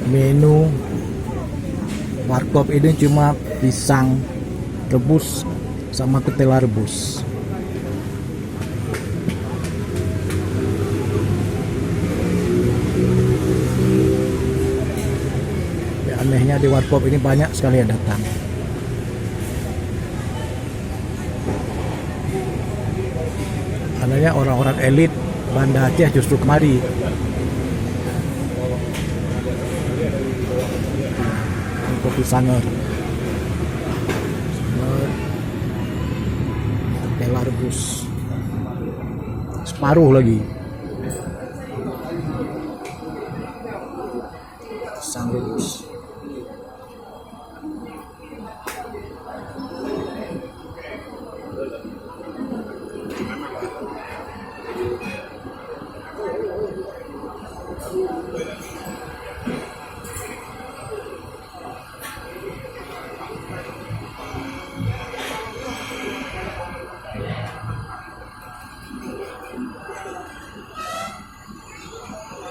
menu warkop ini cuma pisang rebus sama ketela rebus. Ya, anehnya di warkop ini banyak sekali yang datang. Anehnya orang-orang elit Banda Aceh justru kemari. Kopi Sanger, ketela rebus separuh lagi.